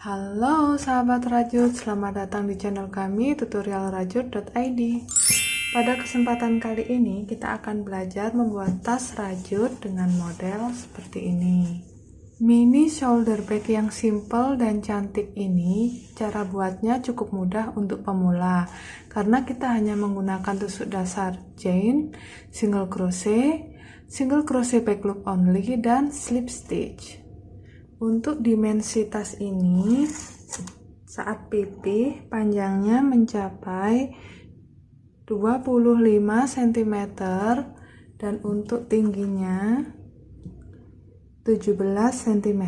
Halo sahabat rajut, selamat datang di channel kami tutorialrajut.id. Pada kesempatan kali ini kita akan belajar membuat tas rajut dengan model seperti ini. Mini shoulder bag yang simple dan cantik ini, cara buatnya cukup mudah untuk pemula karena kita hanya menggunakan tusuk dasar chain, single crochet back loop only, dan slip stitch. Untuk dimensi tas ini, saat pipih panjangnya mencapai 25 cm dan untuk tingginya 17 cm.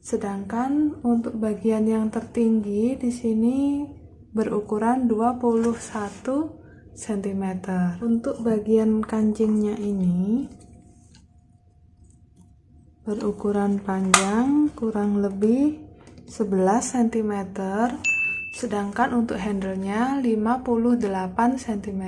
Sedangkan untuk bagian yang tertinggi di sini berukuran 21 cm. Untuk bagian kancingnya ini berukuran panjang kurang lebih 11 cm, sedangkan untuk handle-nya 58 cm.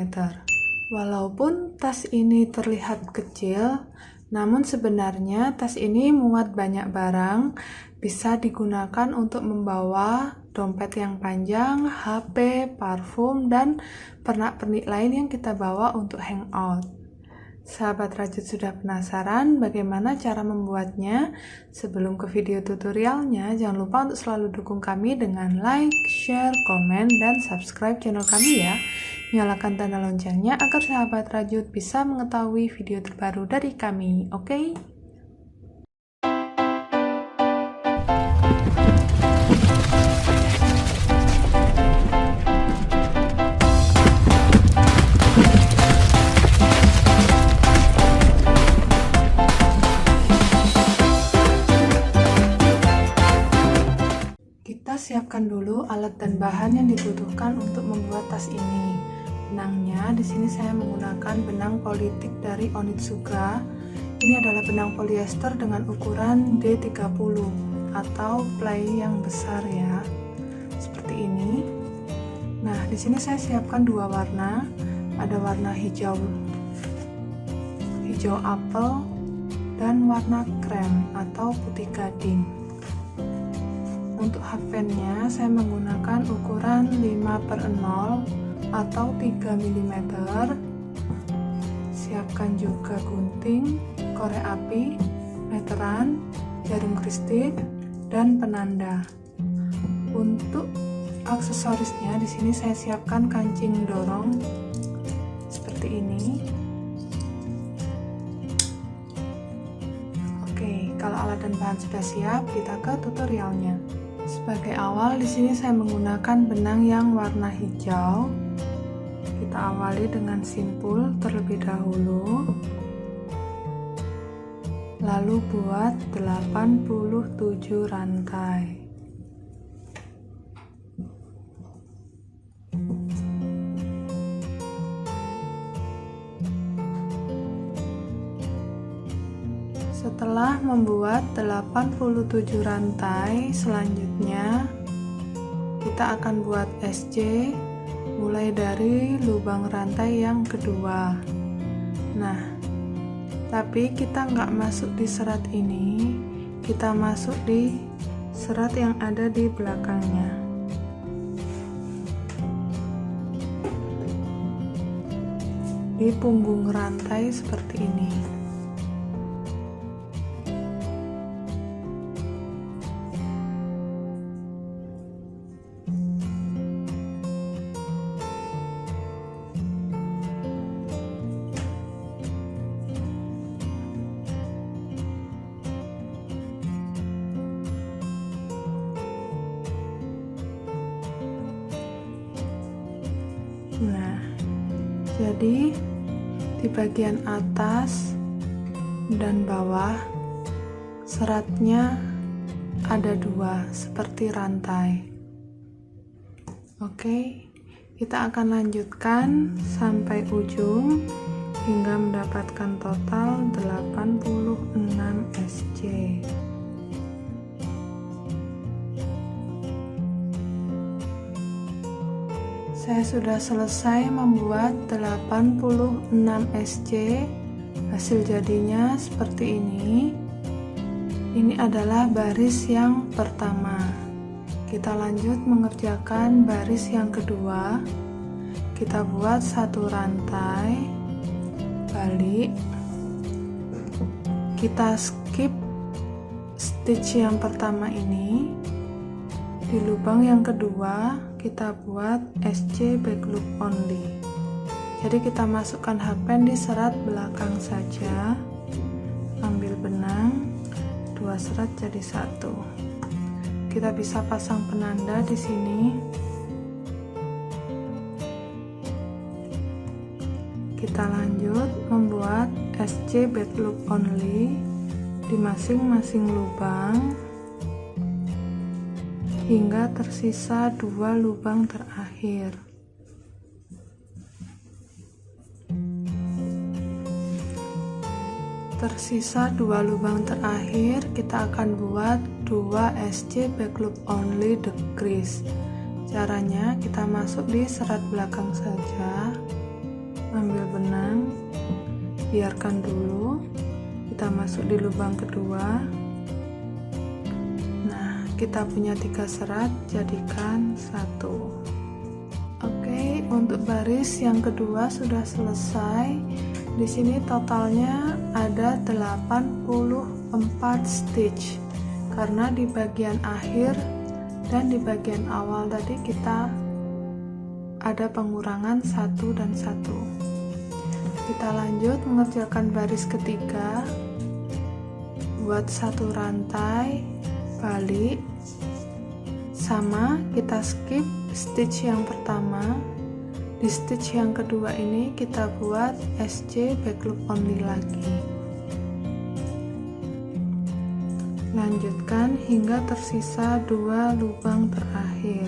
Walaupun tas ini terlihat kecil, namun sebenarnya tas ini muat banyak barang, bisa digunakan untuk membawa dompet yang panjang, HP, parfum, dan pernak-pernik lain yang kita bawa untuk hangout. Sahabat rajut sudah penasaran bagaimana cara membuatnya? Sebelum ke video tutorialnya, jangan lupa untuk selalu dukung kami dengan like, share, komen, dan subscribe channel kami ya. Nyalakan tanda loncengnya agar sahabat rajut bisa mengetahui video terbaru dari kami, oke? Kita siapkan dulu alat dan bahan yang dibutuhkan untuk membuat tas ini. Benangnya di sini saya menggunakan benang politik dari Onitsuka. Ini adalah benang polyester dengan ukuran D30 atau play yang besar ya. Seperti ini. Nah, di sini saya siapkan dua warna. Ada warna hijau apel dan warna krem atau putih gading. Untuk hakpennya saya menggunakan ukuran 5/0 atau 3 mm. Siapkan juga gunting, korek api, meteran, jarum kristik, dan penanda. Untuk aksesorisnya di sini saya siapkan kancing dorong seperti ini. Oke, kalau alat dan bahan sudah siap, kita ke tutorialnya. Sebagai awal di sini saya menggunakan benang yang warna hijau. Kita awali dengan simpul terlebih dahulu. Lalu buat 87 rantai. Setelah membuat 87 rantai, selanjutnya kita akan buat SC mulai dari lubang rantai yang kedua. Nah, tapi kita nggak masuk di serat ini, kita masuk di serat yang ada di belakangnya. Di punggung rantai seperti ini. Nah, jadi di bagian atas dan bawah seratnya ada dua seperti rantai. Oke, kita akan lanjutkan sampai ujung hingga mendapatkan total 86 SC. Saya sudah selesai membuat 86 SC. Hasil jadinya seperti ini. Ini adalah baris yang pertama. Kita lanjut mengerjakan baris yang kedua. Kita buat satu rantai, balik. Kita skip stitch yang pertama ini. Di lubang yang kedua kita buat SC back loop only. Jadi kita masukkan hakpen di serat belakang saja. Ambil benang, 2 serat jadi 1. Kita bisa pasang penanda di sini. Kita lanjut membuat SC back loop only di masing-masing lubang hingga tersisa 2 lubang terakhir. Tersisa 2 lubang terakhir, kita akan buat 2 SC back loop only decrease. Caranya kita masuk di serat belakang saja, ambil benang, biarkan dulu, kita masuk di lubang kedua. Nah, kita punya 3 serat, jadikan 1. Oke, untuk baris yang kedua sudah selesai. Di sini totalnya ada 84 stitch, karena di bagian akhir dan di bagian awal tadi kita ada pengurangan 1 dan 1. Kita lanjut mengerjakan baris ketiga. Buat satu rantai, balik, sama kita skip stitch yang pertama. Di stitch yang kedua ini kita buat SC back loop only lagi. Lanjutkan hingga tersisa 2 lubang terakhir.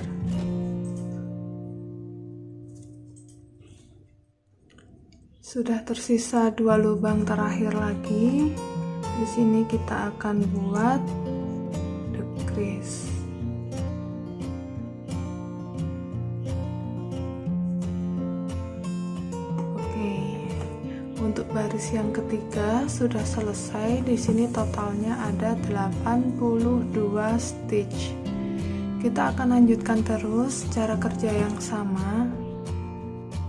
Sudah tersisa 2 lubang terakhir lagi. Di sini kita akan buat decrease. Untuk baris yang ketiga sudah selesai. Di sini totalnya ada 82 stitch. Kita akan lanjutkan terus cara kerja yang sama.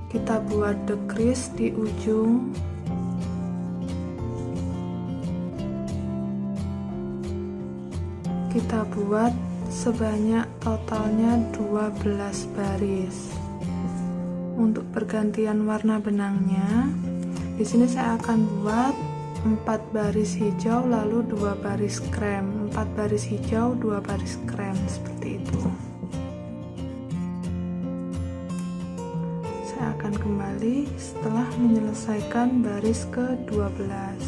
Kita buat decrease di ujung. Kita buat sebanyak totalnya 12 baris. Untuk pergantian warna benangnya, di sini saya akan buat 4 baris hijau lalu 2 baris krem, 4 baris hijau 2 baris krem, seperti itu. Saya akan kembali setelah menyelesaikan baris ke-12.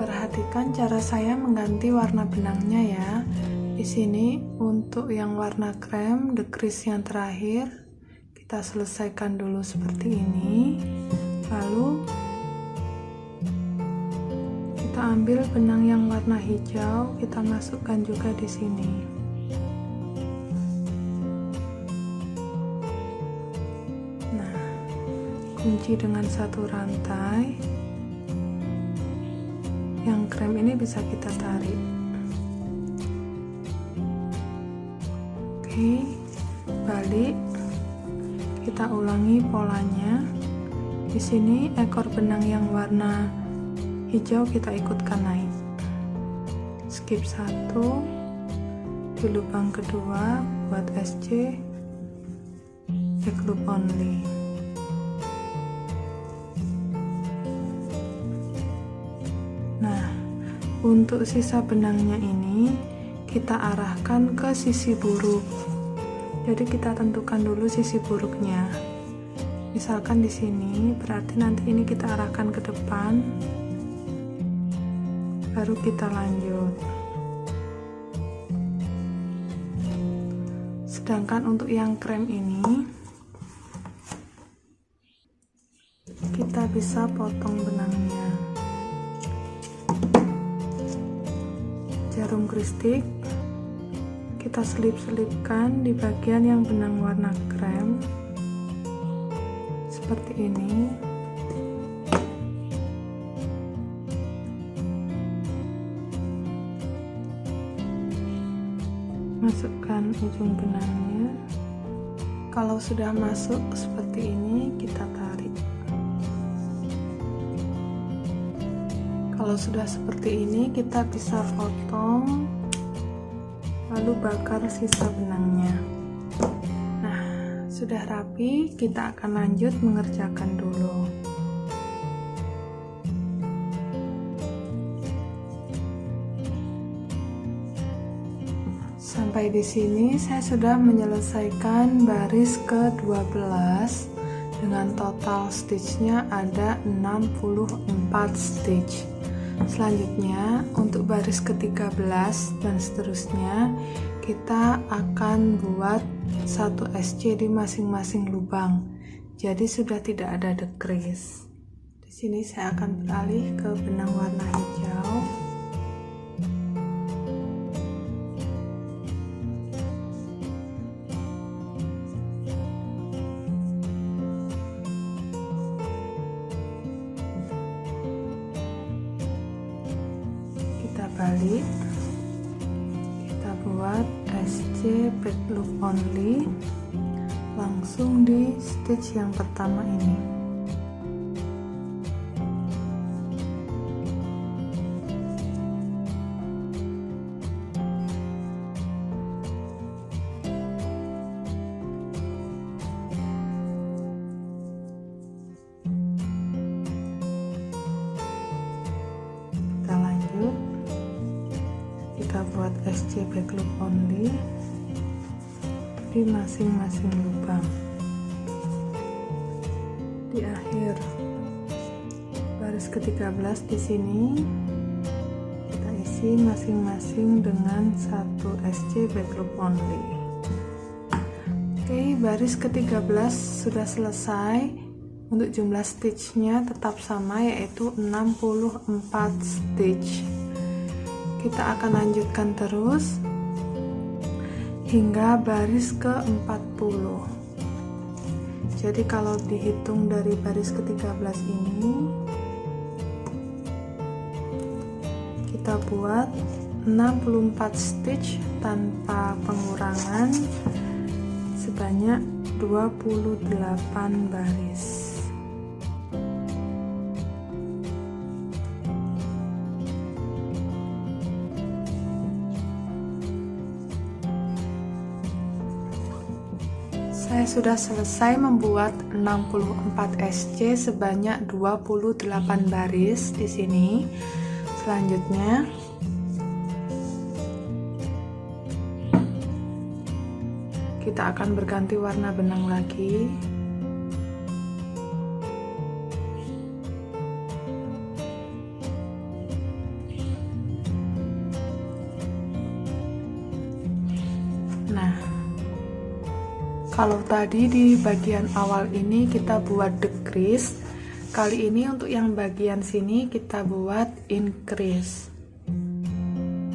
Perhatikan cara saya mengganti warna benangnya ya. Di sini untuk yang warna krem, decrease yang terakhir kita selesaikan dulu seperti ini. Lalu kita ambil benang yang warna hijau, kita masukkan juga di sini. Nah, kunci dengan satu rantai. Yang krem ini bisa kita tarik. Oke, balik, kita ulangi polanya. Di sini ekor benang yang warna hijau kita ikutkan naik. Skip 1, di lubang kedua buat SC back loop only. Nah, untuk sisa benangnya ini kita arahkan ke sisi buruk. Jadi kita tentukan dulu sisi buruknya. Misalkan di sini, berarti nanti ini kita arahkan ke depan. Baru kita lanjut. Sedangkan untuk yang krem ini, kita bisa potong benangnya. Jarum kristik kita selip-selipkan di bagian yang benang warna krem seperti ini. Masukkan ujung benangnya. Kalau sudah masuk seperti ini, kita tarik. Kalau sudah seperti ini, kita bisa potong lalu bakar sisa benangnya. Nah, sudah rapi, kita akan lanjut mengerjakan dulu. Sampai di sini saya sudah menyelesaikan baris ke-12 dengan total stitchnya ada 64 stitch. Selanjutnya untuk baris ke-13 dan seterusnya kita akan buat 1 SC di masing-masing lubang. Jadi sudah tidak ada decrease. Di sini saya akan beralih ke benang warna hijau. Balik, kita buat SC back loop only langsung di stitch yang pertama ini. Kita lanjut, kita buat SC back loop only di masing-masing lubang. Di akhir baris ke-13 di sini kita isi masing-masing dengan 1 SC back loop only. Oke, baris ke-13 sudah selesai. Untuk jumlah stitchnya tetap sama, yaitu 64 stitch. Kita akan lanjutkan terus hingga baris ke-40. Jadi kalau dihitung dari baris ke-13 ini, kita buat 64 stitch tanpa pengurangan sebanyak 28 baris. Saya sudah selesai membuat 64 SC sebanyak 28 baris di sini. Selanjutnya kita akan berganti warna benang lagi. Nah, kalau tadi di bagian awal ini kita buat decrease, kali ini untuk yang bagian sini kita buat increase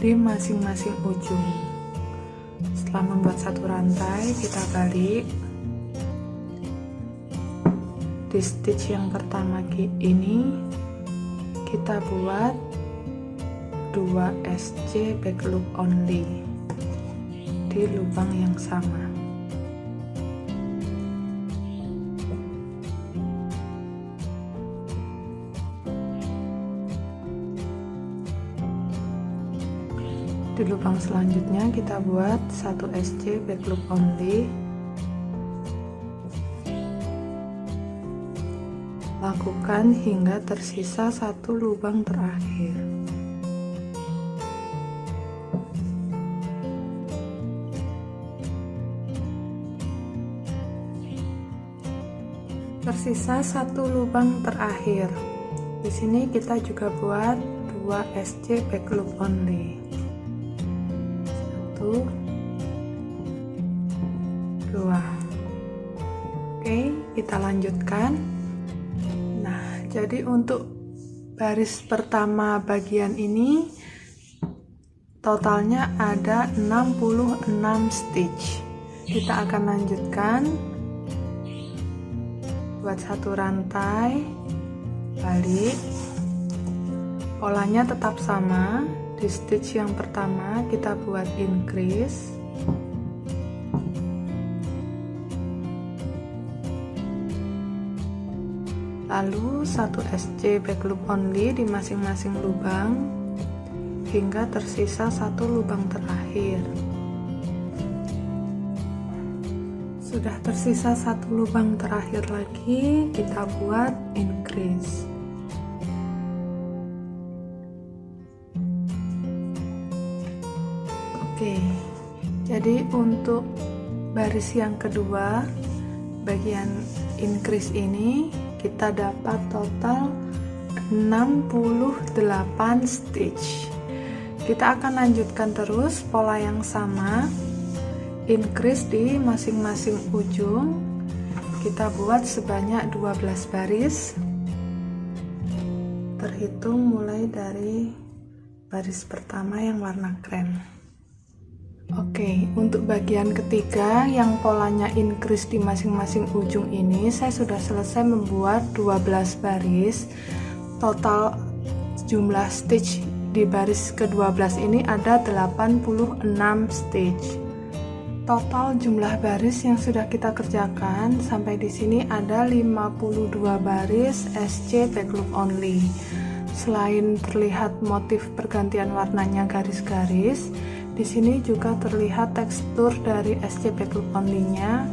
di masing-masing ujung. Setelah membuat satu rantai, kita balik. Di stitch yang pertama ini kita buat 2 SC back loop only di lubang yang sama. Di lubang selanjutnya kita buat 1 SC back loop only. Lakukan hingga tersisa 1 lubang terakhir. Tersisa 1 lubang terakhir. Di sini kita juga buat 2 SC back loop only. 1, 2. Oke, kita lanjutkan. Nah, jadi untuk baris pertama bagian ini totalnya ada 66 stitch. Kita akan lanjutkan, buat satu rantai, balik, polanya tetap sama. Di stitch yang pertama kita buat increase, lalu 1 SC back loop only di masing-masing lubang hingga tersisa 1 lubang terakhir. Sudah tersisa 1 lubang terakhir lagi, kita buat increase. Oke, jadi untuk baris yang kedua, bagian increase ini kita dapat total 68 stitch. Kita akan lanjutkan terus pola yang sama, increase di masing-masing ujung. Kita buat sebanyak 12 baris, terhitung mulai dari baris pertama yang warna krem. Oke, untuk bagian ketiga yang polanya increase di masing-masing ujung ini, saya sudah selesai membuat 12 baris. Total jumlah stitch di baris ke-12 ini ada 86 stitch. Total jumlah baris yang sudah kita kerjakan sampai di sini ada 52 baris SC back loop only. Selain terlihat motif pergantian warnanya garis-garis, di sini juga terlihat tekstur dari SC back loop only-nya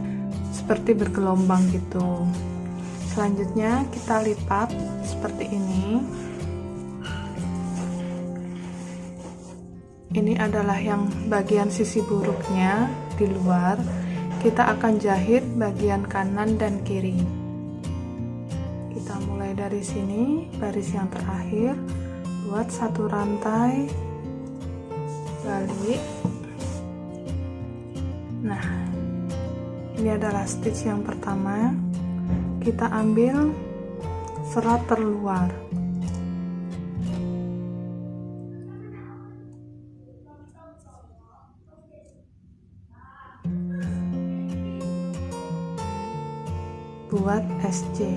seperti bergelombang gitu. Selanjutnya kita lipat seperti ini. Ini adalah yang bagian sisi buruknya di luar. Kita akan jahit bagian kanan dan kiri. Kita mulai dari sini, baris yang terakhir, buat 1 rantai, balik. Nah, ini adalah stitch yang pertama. Kita ambil serat terluar. Buat SC.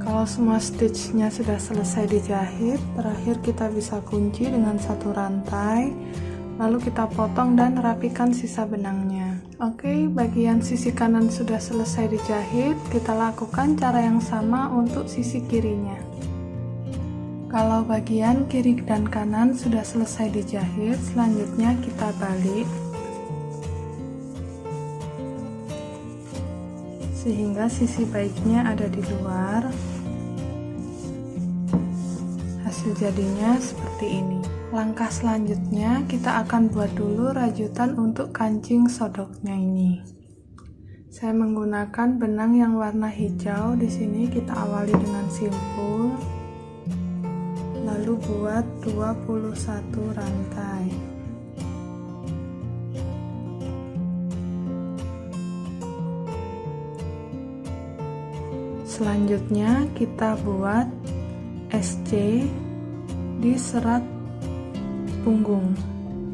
Kalau semua stitchnya sudah selesai dijahit, terakhir kita bisa kunci dengan 1 rantai, lalu kita potong dan rapikan sisa benangnya. Oke, bagian sisi kanan sudah selesai dijahit, kita lakukan cara yang sama untuk sisi kirinya. Kalau bagian kiri dan kanan sudah selesai dijahit, selanjutnya kita balik sehingga sisi baiknya ada di luar. Hasil jadinya seperti ini. Langkah selanjutnya kita akan buat dulu rajutan untuk kancing sodoknya ini. Saya menggunakan benang yang warna hijau. Di sini kita awali dengan simpul, lalu buat 21 rantai. Selanjutnya kita buat SC di serat punggung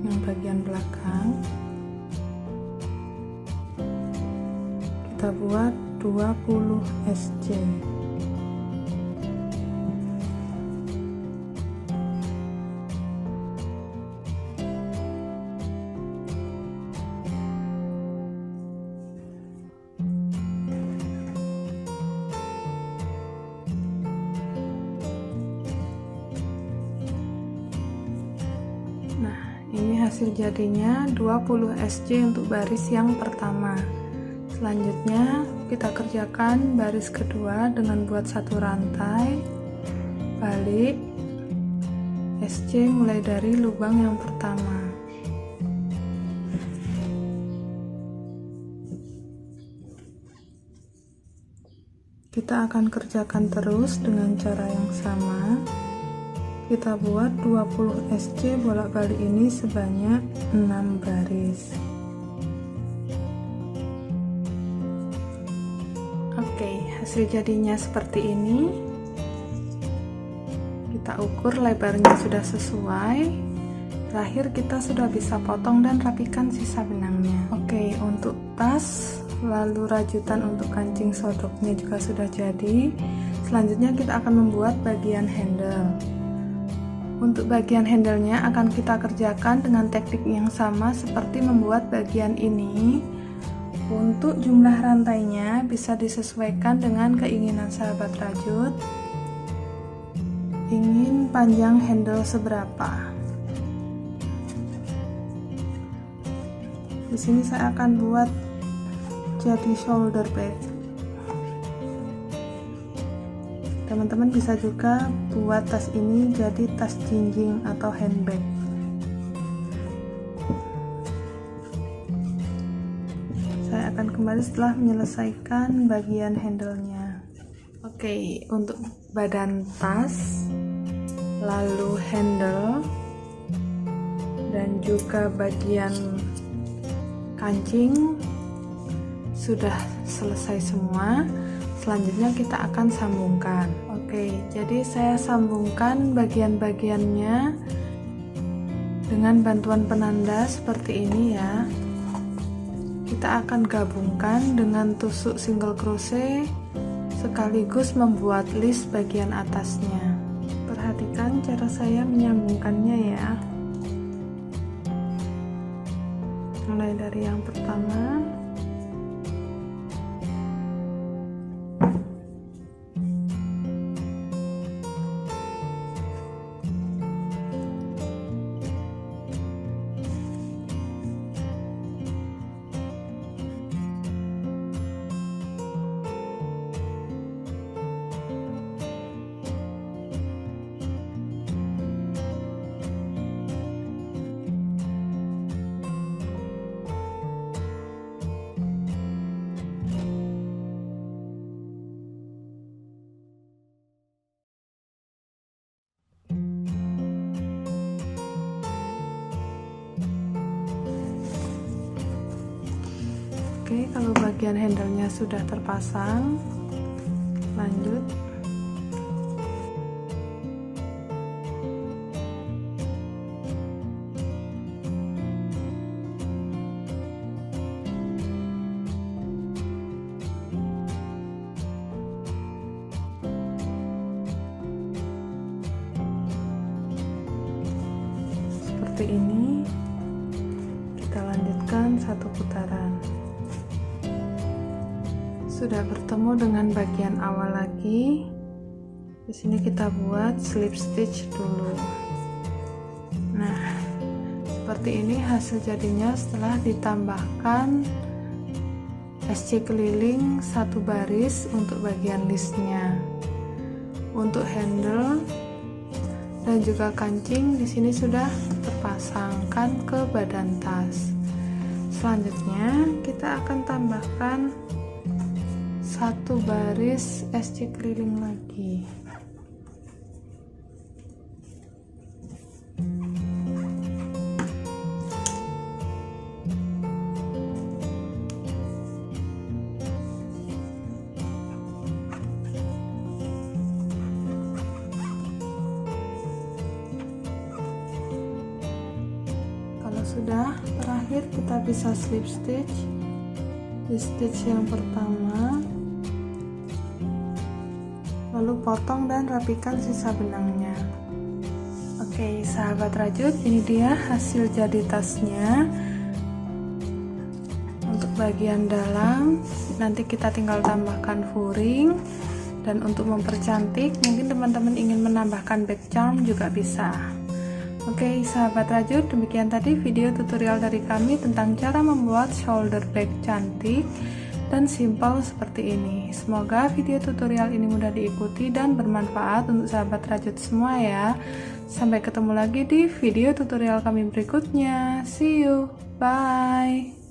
yang bagian belakang. Kita buat 20 SC. Ini hasil jadinya 20 SC untuk baris yang pertama. Selanjutnya kita kerjakan baris kedua dengan buat 1 rantai, balik, SC mulai dari lubang yang pertama. Kita akan kerjakan terus dengan cara yang sama. Kita buat 20 SC bolak-balik ini sebanyak 6 baris. Oke, hasil jadinya seperti ini. Kita ukur lebarnya sudah sesuai. Terakhir kita sudah bisa potong dan rapikan sisa benangnya. Oke, untuk tas lalu rajutan untuk kancing sodoknya juga sudah jadi. Selanjutnya kita akan membuat bagian handle. Untuk bagian handlenya akan kita kerjakan dengan teknik yang sama seperti membuat bagian ini. Untuk jumlah rantainya bisa disesuaikan dengan keinginan sahabat rajut. Ingin panjang handle seberapa? Di sini saya akan buat jadi shoulder bag. Teman-teman bisa juga buat tas ini jadi tas jinjing atau handbag. Saya akan kembali setelah menyelesaikan bagian handle-nya. Oke, untuk badan tas, lalu handle, dan juga bagian kancing sudah selesai semua. Selanjutnya kita akan sambungkan. Oke, jadi saya sambungkan bagian-bagiannya dengan bantuan penanda seperti ini ya. Kita akan gabungkan dengan tusuk single crochet sekaligus membuat list bagian atasnya. Perhatikan cara saya menyambungkannya ya. Mulai dari yang pertama, oke, kalau bagian handle-nya sudah terpasang, lanjut. Seperti ini, kita lanjutkan satu putaran. Sudah bertemu dengan bagian awal lagi. Di sini kita buat slip stitch dulu. Nah, seperti ini hasil jadinya setelah ditambahkan SC keliling satu baris untuk bagian listnya. Untuk handle dan juga kancing di sini sudah terpasangkan ke badan tas. Selanjutnya kita akan tambahkan satu baris SC keliling lagi. Kalau sudah, terakhir kita bisa slip stitch di stitch yang pertama, lalu potong dan rapikan sisa benangnya. Oke, sahabat rajut, ini dia hasil jadi tasnya. Untuk bagian dalam nanti kita tinggal tambahkan furing, dan untuk mempercantik mungkin teman-teman ingin menambahkan back charm juga bisa. Oke, sahabat rajut, demikian tadi video tutorial dari kami tentang cara membuat shoulder bag cantik dan simple seperti ini. Semoga video tutorial ini mudah diikuti dan bermanfaat untuk sahabat rajut semua ya. Sampai ketemu lagi di video tutorial kami berikutnya. See you, bye.